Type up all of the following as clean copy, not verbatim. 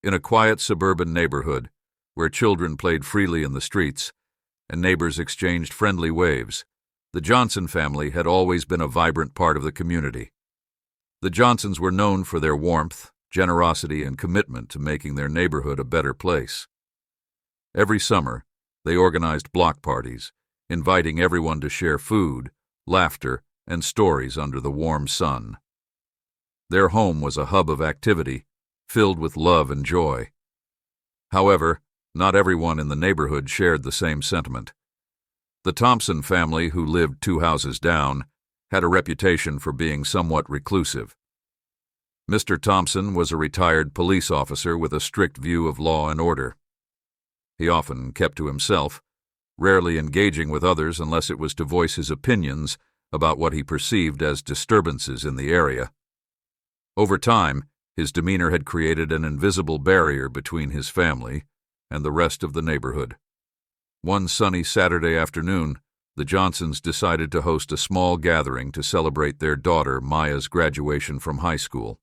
In a quiet suburban neighborhood, where children played freely in the streets and neighbors exchanged friendly waves, the Johnson family had always been a vibrant part of the community. The Johnsons were known for their warmth, generosity, and commitment to making their neighborhood a better place. Every summer, they organized block parties, inviting everyone to share food, laughter, and stories under the warm sun. Their home was a hub of activity, filled with love and joy. However, not everyone in the neighborhood shared the same sentiment. The Thompson family, who lived 2 houses down, had a reputation for being somewhat reclusive. Mr. Thompson was a retired police officer with a strict view of law and order. He often kept to himself, rarely engaging with others unless it was to voice his opinions about what he perceived as disturbances in the area. Over time, his demeanor had created an invisible barrier between his family and the rest of the neighborhood. One sunny Saturday afternoon, the Johnsons decided to host a small gathering to celebrate their daughter Maya's graduation from high school.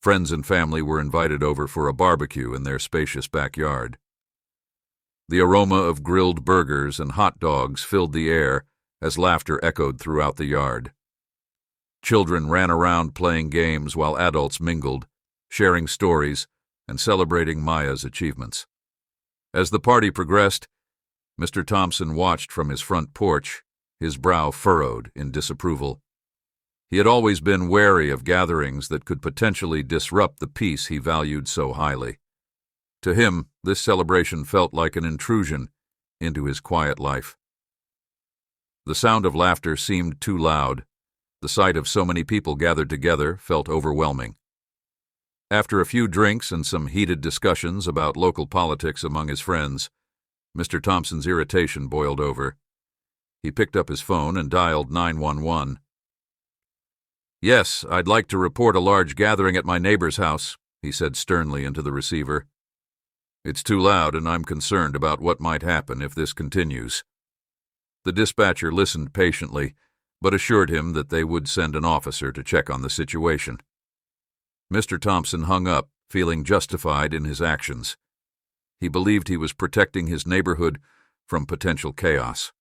Friends and family were invited over for a barbecue in their spacious backyard. The aroma of grilled burgers and hot dogs filled the air as laughter echoed throughout the yard. Children ran around playing games while adults mingled, sharing stories and celebrating Maya's achievements. As the party progressed, Mr. Thompson watched from his front porch, his brow furrowed in disapproval. He had always been wary of gatherings that could potentially disrupt the peace he valued so highly. To him, this celebration felt like an intrusion into his quiet life. The sound of laughter seemed too loud. The sight of so many people gathered together felt overwhelming. After a few drinks and some heated discussions about local politics among his friends, Mr. Thompson's irritation boiled over. He picked up his phone and dialed 911. "Yes, I'd like to report a large gathering at my neighbor's house," he said sternly into the receiver. "It's too loud, and I'm concerned about what might happen if this continues." The dispatcher listened patiently, but assured him that they would send an officer to check on the situation. Mr. Thompson hung up, feeling justified in his actions. He believed he was protecting his neighborhood from potential chaos.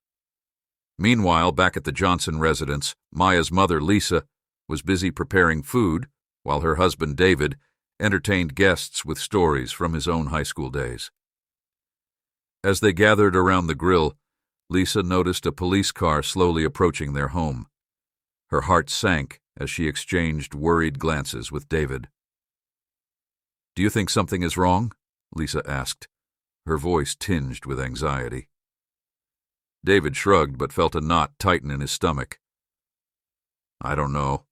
Meanwhile, back at the Johnson residence, Maya's mother, Lisa, was busy preparing food, while her husband, David, entertained guests with stories from his own high school days. As they gathered around the grill, Lisa noticed a police car slowly approaching their home. Her heart sank as she exchanged worried glances with David. "Do you think something is wrong?" Lisa asked, her voice tinged with anxiety. David shrugged but felt a knot tighten in his stomach. "I don't know.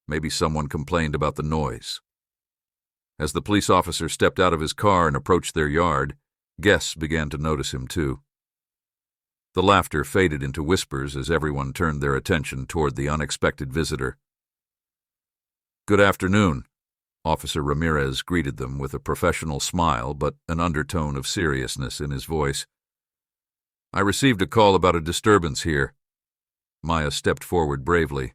Maybe someone complained about the noise." As the police officer stepped out of his car and approached their yard, guests began to notice him too. The laughter faded into whispers as everyone turned their attention toward the unexpected visitor. "Good afternoon," Officer Ramirez greeted them with a professional smile but an undertone of seriousness in his voice. "I received a call about a disturbance here." Maya stepped forward bravely.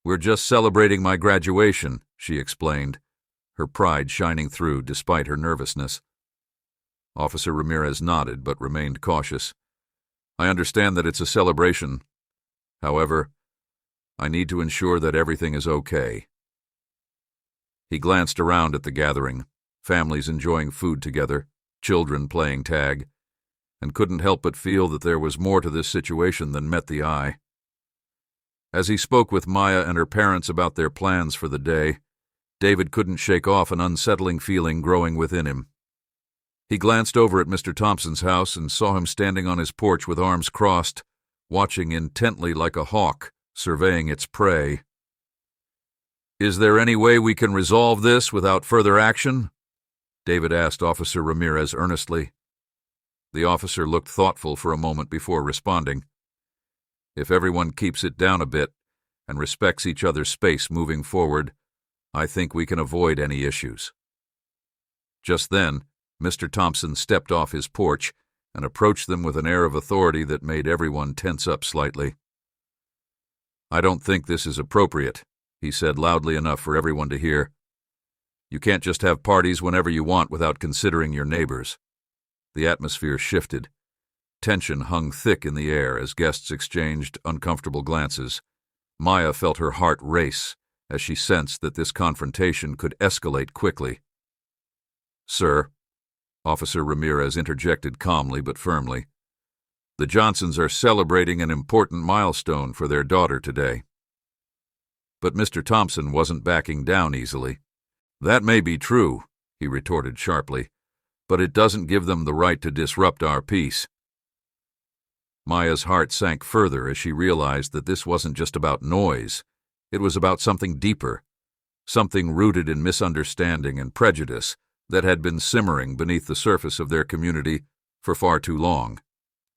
"We're just celebrating my graduation," she explained, her pride shining through despite her nervousness. Officer Ramirez nodded but remained cautious. "I understand that it's a celebration. However, I need to ensure that everything is okay." He glanced around at the gathering, families enjoying food together, children playing tag, and couldn't help but feel that there was more to this situation than met the eye. As he spoke with Maya and her parents about their plans for the day, David couldn't shake off an unsettling feeling growing within him. He glanced over at Mr. Thompson's house and saw him standing on his porch with arms crossed, watching intently like a hawk, surveying its prey. "Is there any way we can resolve this without further action?" David asked Officer Ramirez earnestly. The officer looked thoughtful for a moment before responding. "If everyone keeps it down a bit and respects each other's space moving forward, I think we can avoid any issues." Just then, Mr. Thompson stepped off his porch and approached them with an air of authority that made everyone tense up slightly. "I don't think this is appropriate," he said loudly enough for everyone to hear. You can't just have parties whenever you want without considering your neighbors. The atmosphere shifted. Tension hung thick in the air as guests exchanged uncomfortable glances. Maya felt her heart race as she sensed that this confrontation could escalate quickly. "Sir," Officer Ramirez interjected calmly but firmly, "the Johnsons are celebrating an important milestone for their daughter today." But Mr. Thompson wasn't backing down easily. "That may be true," he retorted sharply, "but it doesn't give them the right to disrupt our peace." Maya's heart sank further as she realized that this wasn't just about noise. It was about something deeper, something rooted in misunderstanding and prejudice that had been simmering beneath the surface of their community for far too long.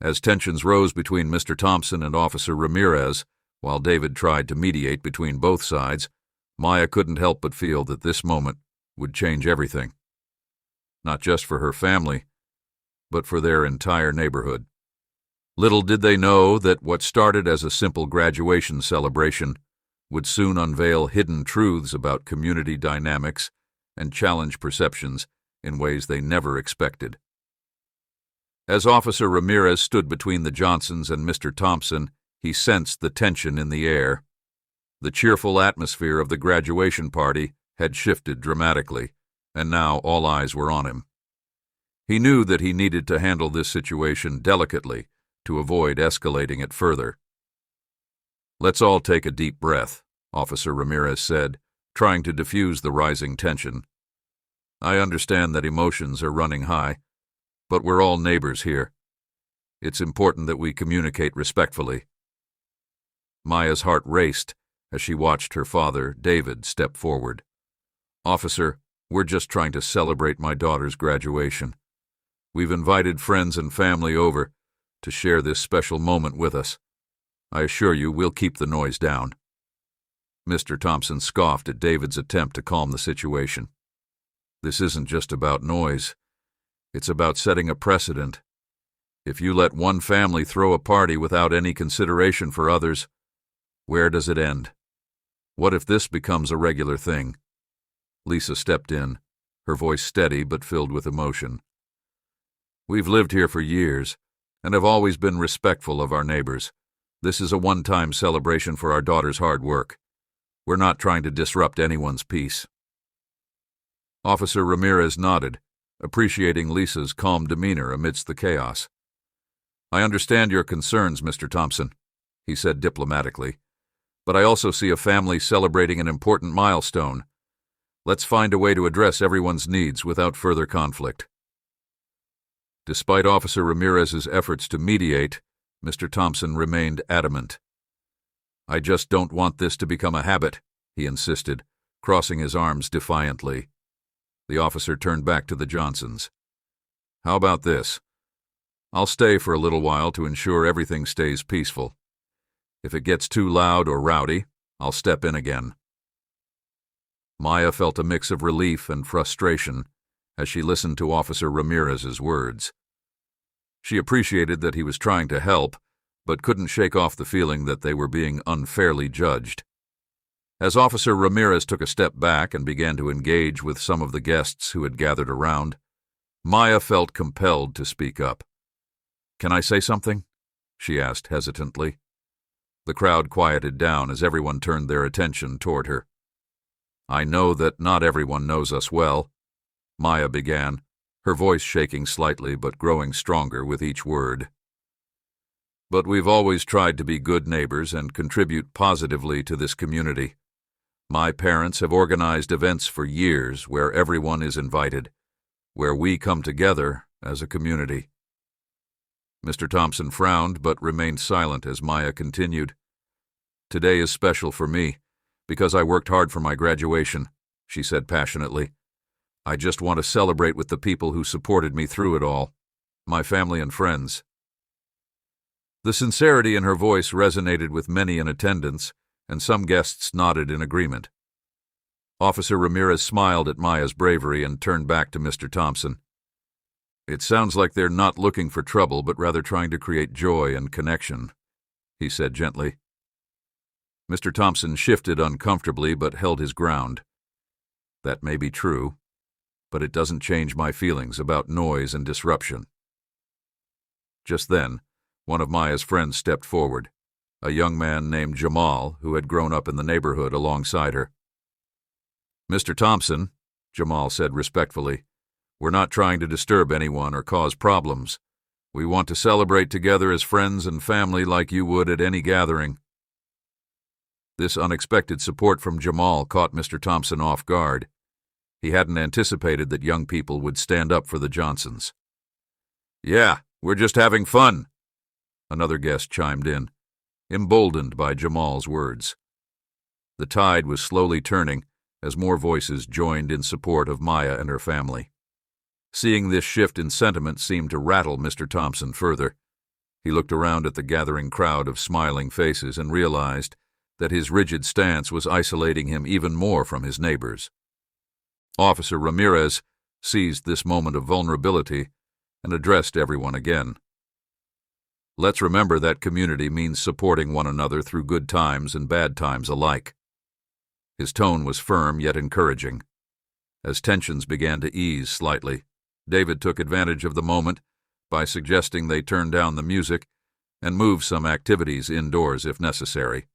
As tensions rose between Mr. Thompson and Officer Ramirez, while David tried to mediate between both sides, Maya couldn't help but feel that this moment would change everything. Not just for her family, but for their entire neighborhood. Little did they know that what started as a simple graduation celebration would soon unveil hidden truths about community dynamics and challenge perceptions in ways they never expected. As Officer Ramirez stood between the Johnsons and Mr. Thompson, he sensed the tension in the air. The cheerful atmosphere of the graduation party had shifted dramatically, and now all eyes were on him. He knew that he needed to handle this situation delicately to avoid escalating it further. "Let's all take a deep breath," Officer Ramirez said, trying to diffuse the rising tension. "I understand that emotions are running high, but we're all neighbors here. It's important that we communicate respectfully." Maya's heart raced as she watched her father, David, step forward. "Officer, we're just trying to celebrate my daughter's graduation. We've invited friends and family over to share this special moment with us. I assure you we'll keep the noise down." Mr. Thompson scoffed at David's attempt to calm the situation. "This isn't just about noise. It's about setting a precedent. If you let one family throw a party without any consideration for others, where does it end? What if this becomes a regular thing?" Lisa stepped in, her voice steady but filled with emotion. "We've lived here for years and have always been respectful of our neighbors. This is a one-time celebration for our daughter's hard work. We're not trying to disrupt anyone's peace." Officer Ramirez nodded, appreciating Lisa's calm demeanor amidst the chaos. "I understand your concerns, Mr. Thompson," he said diplomatically, "but I also see a family celebrating an important milestone. Let's find a way to address everyone's needs without further conflict." Despite Officer Ramirez's efforts to mediate, Mr. Thompson remained adamant. "I just don't want this to become a habit," he insisted, crossing his arms defiantly. The officer turned back to the Johnsons. "How about this? I'll stay for a little while to ensure everything stays peaceful. If it gets too loud or rowdy, I'll step in again." Maya felt a mix of relief and frustration as she listened to Officer Ramirez's words. She appreciated that he was trying to help, but couldn't shake off the feeling that they were being unfairly judged. As Officer Ramirez took a step back and began to engage with some of the guests who had gathered around, Maya felt compelled to speak up. "Can I say something?" she asked hesitantly. The crowd quieted down as everyone turned their attention toward her. "I know that not everyone knows us well," Maya began, her voice shaking slightly but growing stronger with each word. "But we've always tried to be good neighbors and contribute positively to this community. My parents have organized events for years where everyone is invited, where we come together as a community." Mr. Thompson frowned but remained silent as Maya continued. "Today is special for me because I worked hard for my graduation," she said passionately. "I just want to celebrate with the people who supported me through it all, my family and friends." The sincerity in her voice resonated with many in attendance, and some guests nodded in agreement. Officer Ramirez smiled at Maya's bravery and turned back to Mr. Thompson. "It sounds like they're not looking for trouble, but rather trying to create joy and connection," he said gently. Mr. Thompson shifted uncomfortably but held his ground. That may be true, but it doesn't change my feelings about noise and disruption. Just then, one of Maya's friends stepped forward, a young man named Jamal who had grown up in the neighborhood alongside her. "Mr. Thompson," Jamal said respectfully, "we're not trying to disturb anyone or cause problems. We want to celebrate together as friends and family like you would at any gathering." This unexpected support from Jamal caught Mr. Thompson off guard. He hadn't anticipated that young people would stand up for the Johnsons. "Yeah, we're just having fun," another guest chimed in, emboldened by Jamal's words. The tide was slowly turning as more voices joined in support of Maya and her family. Seeing this shift in sentiment seemed to rattle Mr. Thompson further. He looked around at the gathering crowd of smiling faces and realized that his rigid stance was isolating him even more from his neighbors. Officer Ramirez seized this moment of vulnerability and addressed everyone again. "Let's remember that community means supporting one another through good times and bad times alike." His tone was firm yet encouraging. As tensions began to ease slightly, David took advantage of the moment by suggesting they turn down the music and move some activities indoors if necessary.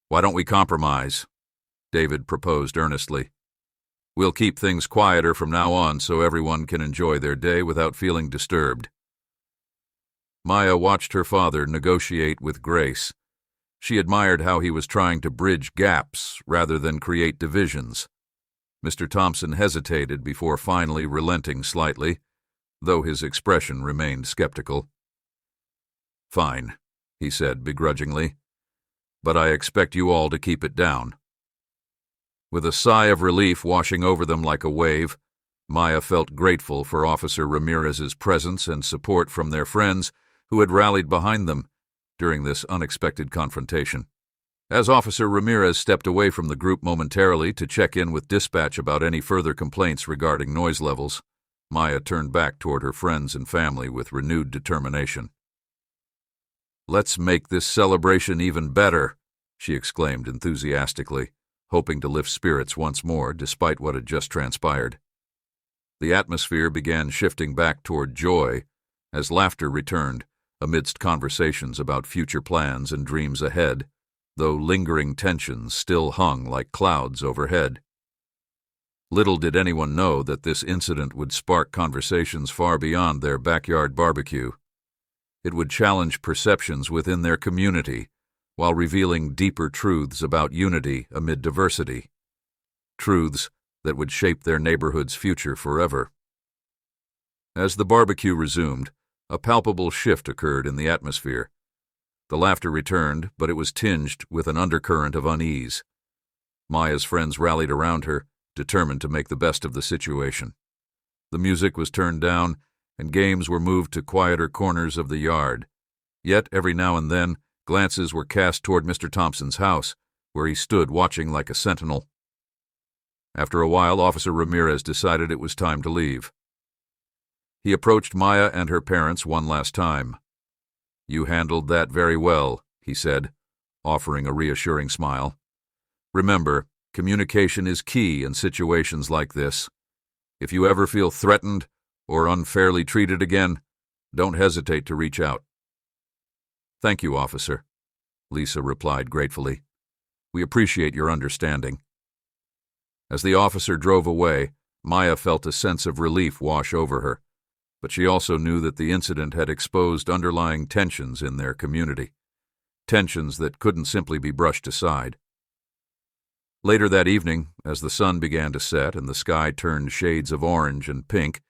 "Why don't we compromise?" David proposed earnestly. "We'll keep things quieter from now on so everyone can enjoy their day without feeling disturbed." Maya watched her father negotiate with grace. She admired how he was trying to bridge gaps rather than create divisions. Mr. Thompson hesitated before finally relenting slightly, though his expression remained skeptical. "Fine," he said begrudgingly, "but I expect you all to keep it down." With a sigh of relief washing over them like a wave, Maya felt grateful for Officer Ramirez's presence and support from their friends who had rallied behind them during this unexpected confrontation. As Officer Ramirez stepped away from the group momentarily to check in with dispatch about any further complaints regarding noise levels, Maya turned back toward her friends and family with renewed determination. "Let's make this celebration even better," she exclaimed enthusiastically, hoping to lift spirits once more despite what had just transpired. The atmosphere began shifting back toward joy as laughter returned amidst conversations about future plans and dreams ahead, though lingering tensions still hung like clouds overhead. Little did anyone know that this incident would spark conversations far beyond their backyard barbecue. It would challenge perceptions within their community while revealing deeper truths about unity amid diversity, truths that would shape their neighborhood's future forever. As the barbecue resumed, a palpable shift occurred in the atmosphere. The laughter returned, but it was tinged with an undercurrent of unease. Maya's friends rallied around her, determined to make the best of the situation. The music was turned down, and games were moved to quieter corners of the yard. Yet, every now and then, glances were cast toward Mr. Thompson's house, where he stood watching like a sentinel. After a while, Officer Ramirez decided it was time to leave. He approached Maya and her parents one last time. "You handled that very well," he said, offering a reassuring smile. "Remember, communication is key in situations like this. If you ever feel threatened or unfairly treated again, don't hesitate to reach out." "Thank you, officer," Lisa replied gratefully. "We appreciate your understanding." As the officer drove away, Maya felt a sense of relief wash over her, but she also knew that the incident had exposed underlying tensions in their community, tensions that couldn't simply be brushed aside. Later that evening, as the sun began to set and the sky turned shades of orange and pink,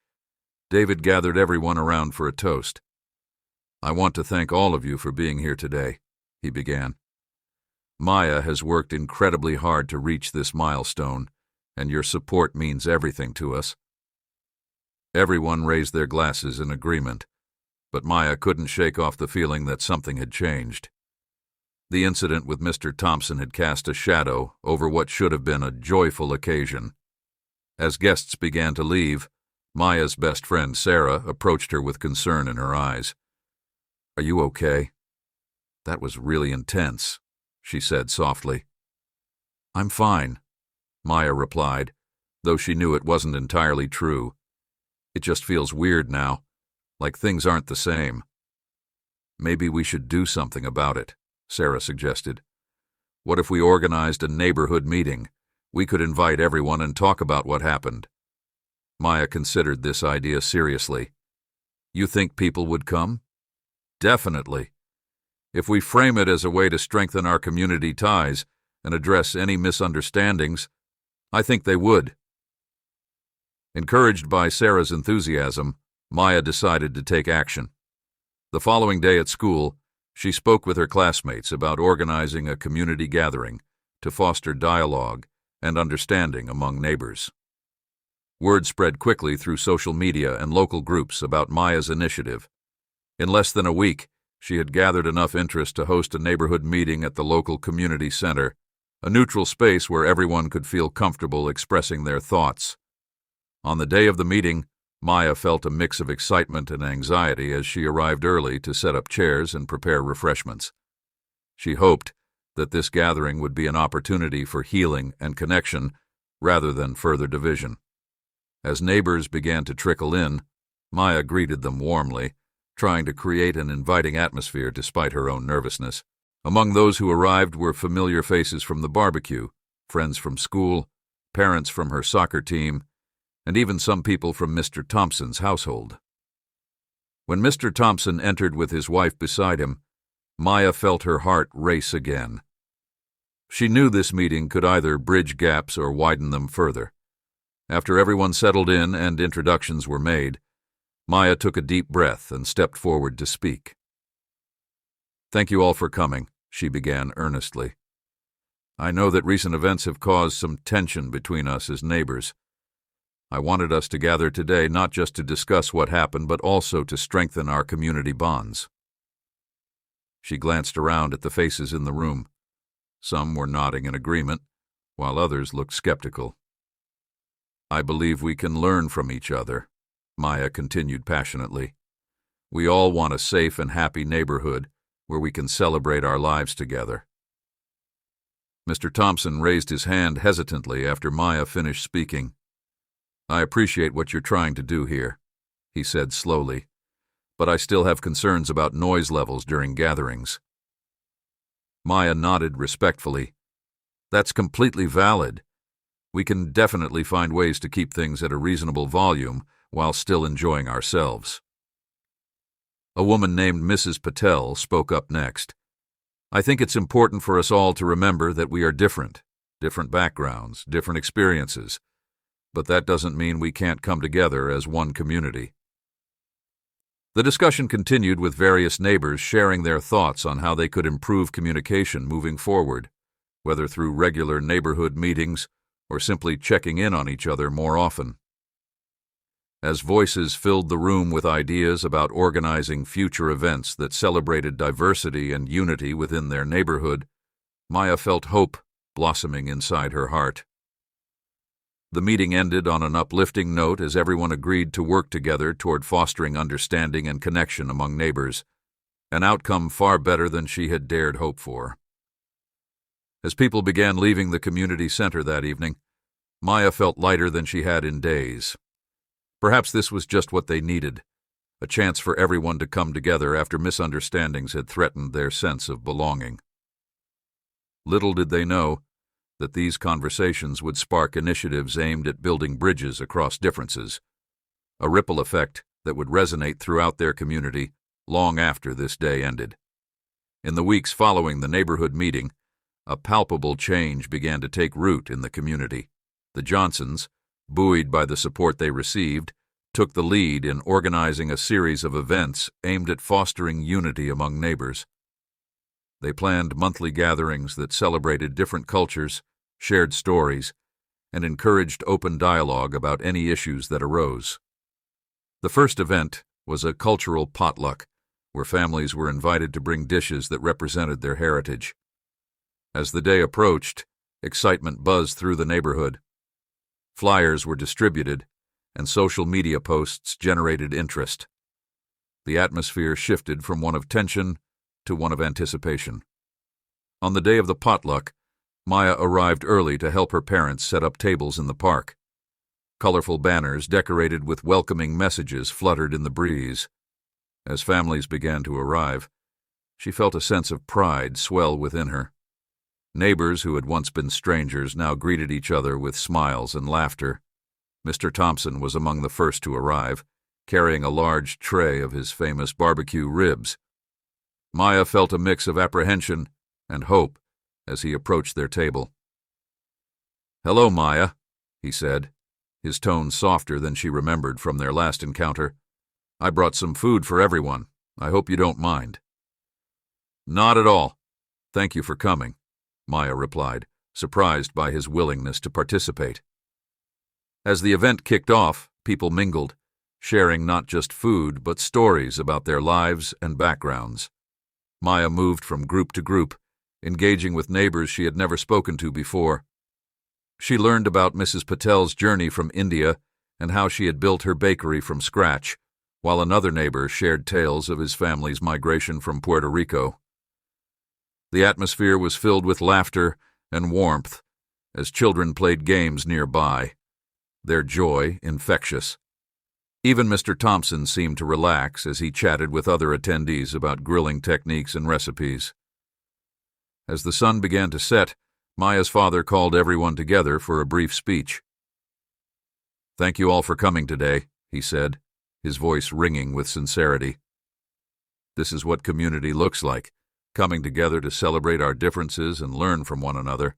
David gathered everyone around for a toast. "I want to thank all of you for being here today," he began. "Maya has worked incredibly hard to reach this milestone, and your support means everything to us." Everyone raised their glasses in agreement, but Maya couldn't shake off the feeling that something had changed. The incident with Mr. Thompson had cast a shadow over what should have been a joyful occasion. As guests began to leave, Maya's best friend Sarah approached her with concern in her eyes. "Are you okay?" "That was really intense," she said softly. "I'm fine," Maya replied, though she knew it wasn't entirely true. It just feels weird now, like things aren't the same. Maybe we should do something about it, Sarah suggested. What if we organized a neighborhood meeting? We could invite everyone and talk about what happened. Maya considered this idea seriously. You think people would come? Definitely. If we frame it as a way to strengthen our community ties and address any misunderstandings, I think they would. Encouraged by Sarah's enthusiasm, Maya decided to take action. The following day at school, she spoke with her classmates about organizing a community gathering to foster dialogue and understanding among neighbors. Word spread quickly through social media and local groups about Maya's initiative. In less than a week, she had gathered enough interest to host a neighborhood meeting at the local community center, a neutral space where everyone could feel comfortable expressing their thoughts. On the day of the meeting, Maya felt a mix of excitement and anxiety as she arrived early to set up chairs and prepare refreshments. She hoped that this gathering would be an opportunity for healing and connection rather than further division. As neighbors began to trickle in, Maya greeted them warmly, trying to create an inviting atmosphere despite her own nervousness. Among those who arrived were familiar faces from the barbecue, friends from school, parents from her soccer team, and even some people from Mr. Thompson's household. When Mr. Thompson entered with his wife beside him, Maya felt her heart race again. She knew this meeting could either bridge gaps or widen them further. After everyone settled in and introductions were made, Maya took a deep breath and stepped forward to speak. "Thank you all for coming," she began earnestly. "I know that recent events have caused some tension between us as neighbors. I wanted us to gather today not just to discuss what happened, but also to strengthen our community bonds." She glanced around at the faces in the room. Some were nodding in agreement, while others looked skeptical. "I believe we can learn from each other," Maya continued passionately. "We all want a safe and happy neighborhood where we can celebrate our lives together." Mr. Thompson raised his hand hesitantly after Maya finished speaking. "I appreciate what you're trying to do here," he said slowly, "but I still have concerns about noise levels during gatherings." Maya nodded respectfully. "That's completely valid. We can definitely find ways to keep things at a reasonable volume while still enjoying ourselves." A woman named Mrs. Patel spoke up next. "I think it's important for us all to remember that we are different backgrounds, different experiences, but that doesn't mean we can't come together as one community." The discussion continued with various neighbors sharing their thoughts on how they could improve communication moving forward, whether through regular neighborhood meetings or simply checking in on each other more often. As voices filled the room with ideas about organizing future events that celebrated diversity and unity within their neighborhood, Maya felt hope blossoming inside her heart. The meeting ended on an uplifting note as everyone agreed to work together toward fostering understanding and connection among neighbors, an outcome far better than she had dared hope for. As people began leaving the community center that evening, Maya felt lighter than she had in days. Perhaps this was just what they needed, a chance for everyone to come together after misunderstandings had threatened their sense of belonging. Little did they know that these conversations would spark initiatives aimed at building bridges across differences, a ripple effect that would resonate throughout their community long after this day ended. In the weeks following the neighborhood meeting, a palpable change began to take root in the community. The Johnsons, buoyed by the support they received, took the lead in organizing a series of events aimed at fostering unity among neighbors. They planned monthly gatherings that celebrated different cultures, shared stories, and encouraged open dialogue about any issues that arose. The first event was a cultural potluck, where families were invited to bring dishes that represented their heritage. As the day approached, excitement buzzed through the neighborhood. Flyers were distributed, and social media posts generated interest. The atmosphere shifted from one of tension to one of anticipation. On the day of the potluck, Maya arrived early to help her parents set up tables in the park. Colorful banners decorated with welcoming messages fluttered in the breeze. As families began to arrive, she felt a sense of pride swell within her. Neighbors who had once been strangers now greeted each other with smiles and laughter. Mr. Thompson was among the first to arrive, carrying a large tray of his famous barbecue ribs. Maya felt a mix of apprehension and hope as he approached their table. "Hello, Maya," he said, his tone softer than she remembered from their last encounter. "I brought some food for everyone. I hope you don't mind." "Not at all. Thank you for coming," Maya replied, surprised by his willingness to participate. As the event kicked off, people mingled, sharing not just food but stories about their lives and backgrounds. Maya moved from group to group, engaging with neighbors she had never spoken to before. She learned about Mrs. Patel's journey from India and how she had built her bakery from scratch, while another neighbor shared tales of his family's migration from Puerto Rico. The atmosphere was filled with laughter and warmth as children played games nearby, their joy infectious. Even Mr. Thompson seemed to relax as he chatted with other attendees about grilling techniques and recipes. As the sun began to set, Maya's father called everyone together for a brief speech. "Thank you all for coming today," he said, his voice ringing with sincerity. "This is what community looks like, coming together to celebrate our differences and learn from one another."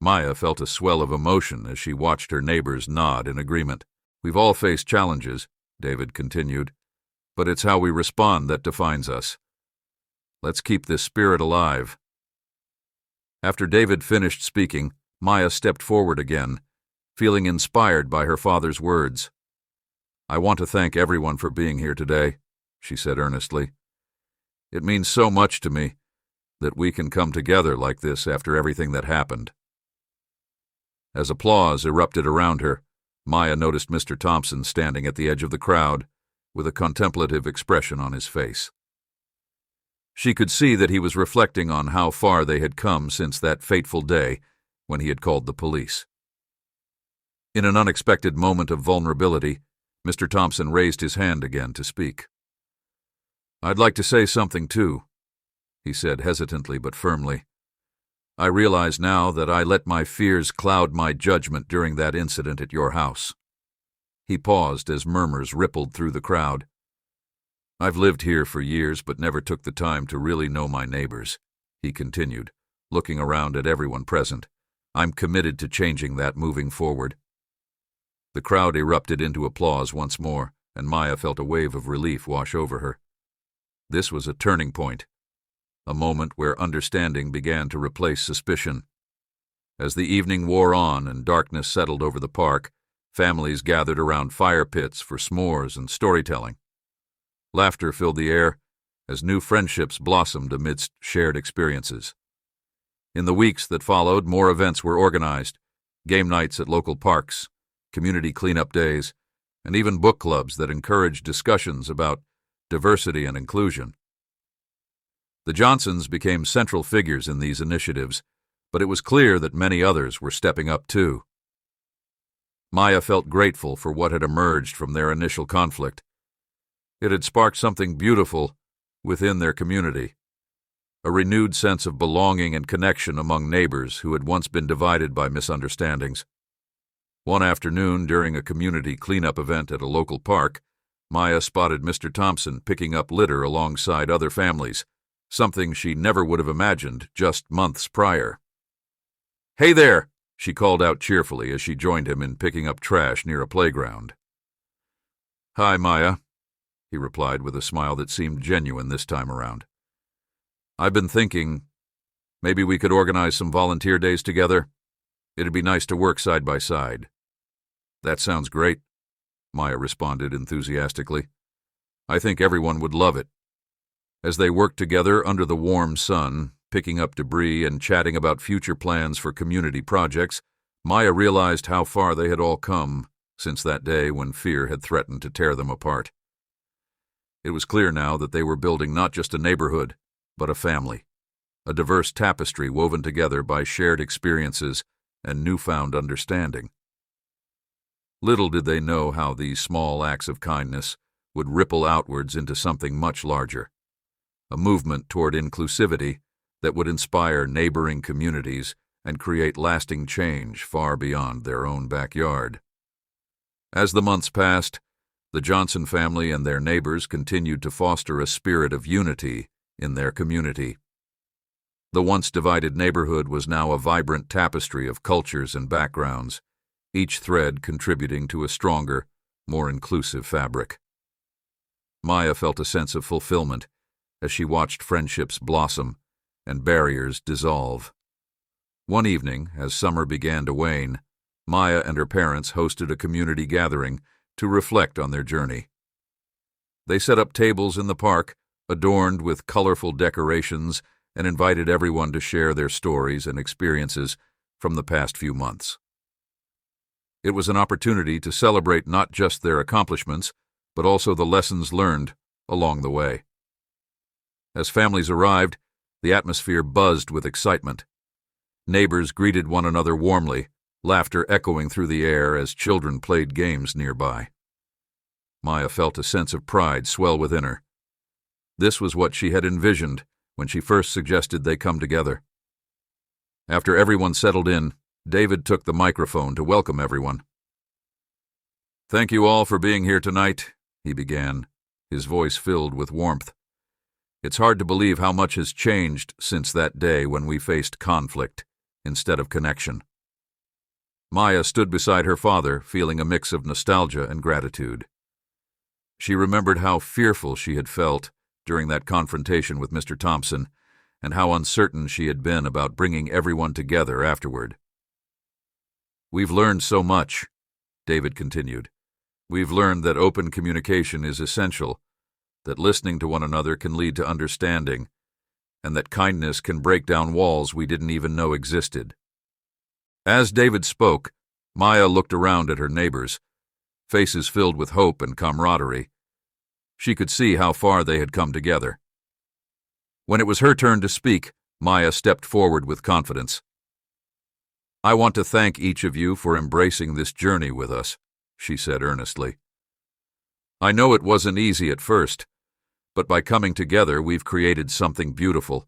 Maya felt a swell of emotion as she watched her neighbors nod in agreement. "We've all faced challenges," David continued, "but it's how we respond that defines us. Let's keep this spirit alive." After David finished speaking, Maya stepped forward again, feeling inspired by her father's words. "I want to thank everyone for being here today," she said earnestly. "It means so much to me that we can come together like this after everything that happened." As applause erupted around her, Maya noticed Mr. Thompson standing at the edge of the crowd, with a contemplative expression on his face. She could see that he was reflecting on how far they had come since that fateful day when he had called the police. In an unexpected moment of vulnerability, Mr. Thompson raised his hand again to speak. "I'd like to say something, too," he said hesitantly but firmly. "I realize now that I let my fears cloud my judgment during that incident at your house." He paused as murmurs rippled through the crowd. "I've lived here for years but never took the time to really know my neighbors," he continued, looking around at everyone present. "I'm committed to changing that moving forward." The crowd erupted into applause once more, and Maya felt a wave of relief wash over her. This was a turning point, a moment where understanding began to replace suspicion. As the evening wore on and darkness settled over the park, families gathered around fire pits for s'mores and storytelling. Laughter filled the air as new friendships blossomed amidst shared experiences. In the weeks that followed, more events were organized: game nights at local parks, community cleanup days, and even book clubs that encouraged discussions about diversity and inclusion. The Johnsons became central figures in these initiatives, but it was clear that many others were stepping up too. Maya felt grateful for what had emerged from their initial conflict. It had sparked something beautiful within their community, a renewed sense of belonging and connection among neighbors who had once been divided by misunderstandings. One afternoon, during a community cleanup event at a local park, Maya spotted Mr. Thompson picking up litter alongside other families, something she never would have imagined just months prior. "Hey there!" she called out cheerfully as she joined him in picking up trash near a playground. "Hi, Maya," he replied with a smile that seemed genuine this time around. "I've been thinking, maybe we could organize some volunteer days together. It'd be nice to work side by side." "That sounds great," Maya responded enthusiastically. "I think everyone would love it." As they worked together under the warm sun, picking up debris and chatting about future plans for community projects, Maya realized how far they had all come since that day when fear had threatened to tear them apart. It was clear now that they were building not just a neighborhood, but a family, a diverse tapestry woven together by shared experiences and newfound understanding. Little did they know how these small acts of kindness would ripple outwards into something much larger, a movement toward inclusivity that would inspire neighboring communities and create lasting change far beyond their own backyard. As the months passed, the Johnson family and their neighbors continued to foster a spirit of unity in their community. The once divided neighborhood was now a vibrant tapestry of cultures and backgrounds, each thread contributing to a stronger, more inclusive fabric. Maya felt a sense of fulfillment as she watched friendships blossom and barriers dissolve. One evening, as summer began to wane, Maya and her parents hosted a community gathering to reflect on their journey. They set up tables in the park, adorned with colorful decorations, and invited everyone to share their stories and experiences from the past few months. It was an opportunity to celebrate not just their accomplishments, but also the lessons learned along the way. As families arrived, the atmosphere buzzed with excitement. Neighbors greeted one another warmly, laughter echoing through the air as children played games nearby. Maya felt a sense of pride swell within her. This was what she had envisioned when she first suggested they come together. After everyone settled in, David took the microphone to welcome everyone. "Thank you all for being here tonight," he began, his voice filled with warmth. "It's hard to believe how much has changed since that day when we faced conflict instead of connection." Maya stood beside her father, feeling a mix of nostalgia and gratitude. She remembered how fearful she had felt during that confrontation with Mr. Thompson, and how uncertain she had been about bringing everyone together afterward. "We've learned so much," David continued. "We've learned that open communication is essential, that listening to one another can lead to understanding, and that kindness can break down walls we didn't even know existed." As David spoke, Maya looked around at her neighbors, faces filled with hope and camaraderie. She could see how far they had come together. When it was her turn to speak, Maya stepped forward with confidence. "I want to thank each of you for embracing this journey with us," she said earnestly. "I know it wasn't easy at first, but by coming together we've created something beautiful,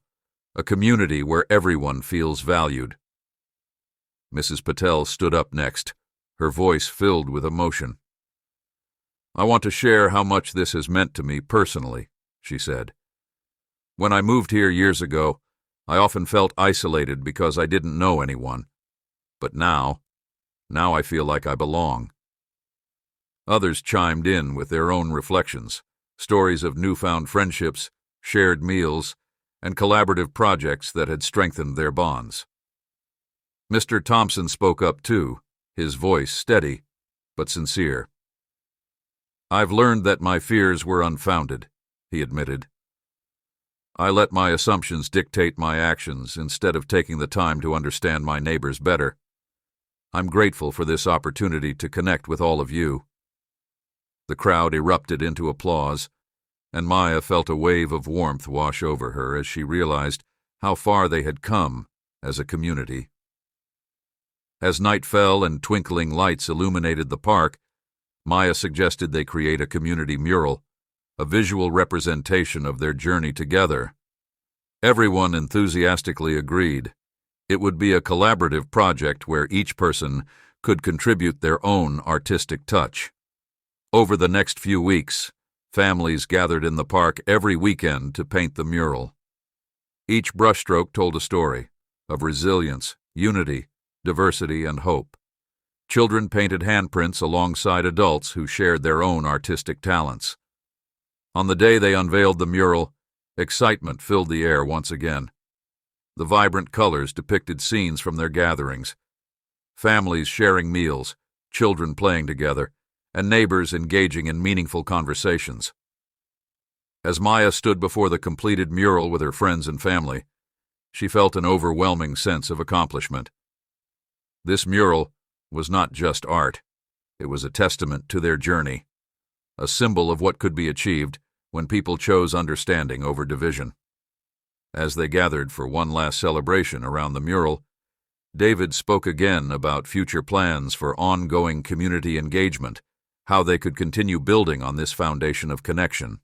a community where everyone feels valued." Mrs. Patel stood up next, her voice filled with emotion. "I want to share how much this has meant to me personally," she said. "When I moved here years ago, I often felt isolated because I didn't know anyone. But now I feel like I belong." Others chimed in with their own reflections, stories of newfound friendships, shared meals, and collaborative projects that had strengthened their bonds. Mr. Thompson spoke up too, his voice steady but sincere. "I've learned that my fears were unfounded," he admitted. "I let my assumptions dictate my actions instead of taking the time to understand my neighbors better. I'm grateful for this opportunity to connect with all of you." The crowd erupted into applause, and Maya felt a wave of warmth wash over her as she realized how far they had come as a community. As night fell and twinkling lights illuminated the park, Maya suggested they create a community mural, a visual representation of their journey together. Everyone enthusiastically agreed. It would be a collaborative project where each person could contribute their own artistic touch. Over the next few weeks, families gathered in the park every weekend to paint the mural. Each brushstroke told a story of resilience, unity, diversity, and hope. Children painted handprints alongside adults who shared their own artistic talents. On the day they unveiled the mural, excitement filled the air once again. The vibrant colors depicted scenes from their gatherings, families sharing meals, children playing together, and neighbors engaging in meaningful conversations. As Maya stood before the completed mural with her friends and family, she felt an overwhelming sense of accomplishment. This mural was not just art, it was a testament to their journey, a symbol of what could be achieved when people chose understanding over division. As they gathered for one last celebration around the mural, David spoke again about future plans for ongoing community engagement, how they could continue building on this foundation of connection.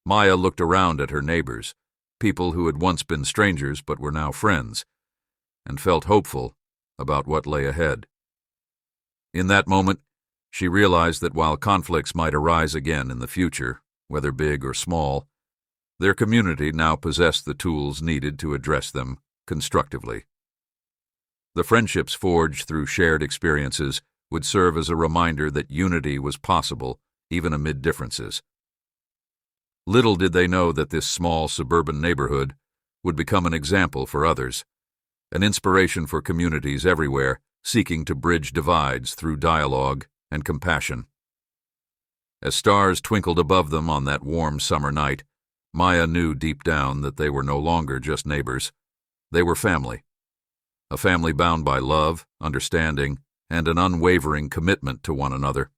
Maya looked around at her neighbors, people who had once been strangers but were now friends, and felt hopeful about what lay ahead. In that moment, she realized that while conflicts might arise again in the future, whether big or small, their community now possessed the tools needed to address them constructively. The friendships forged through shared experiences would serve as a reminder that unity was possible even amid differences. Little did they know that this small suburban neighborhood would become an example for others, an inspiration for communities everywhere seeking to bridge divides through dialogue and compassion. As stars twinkled above them on that warm summer night, Maya knew deep down that they were no longer just neighbors. They were family. A family bound by love, understanding, and an unwavering commitment to one another.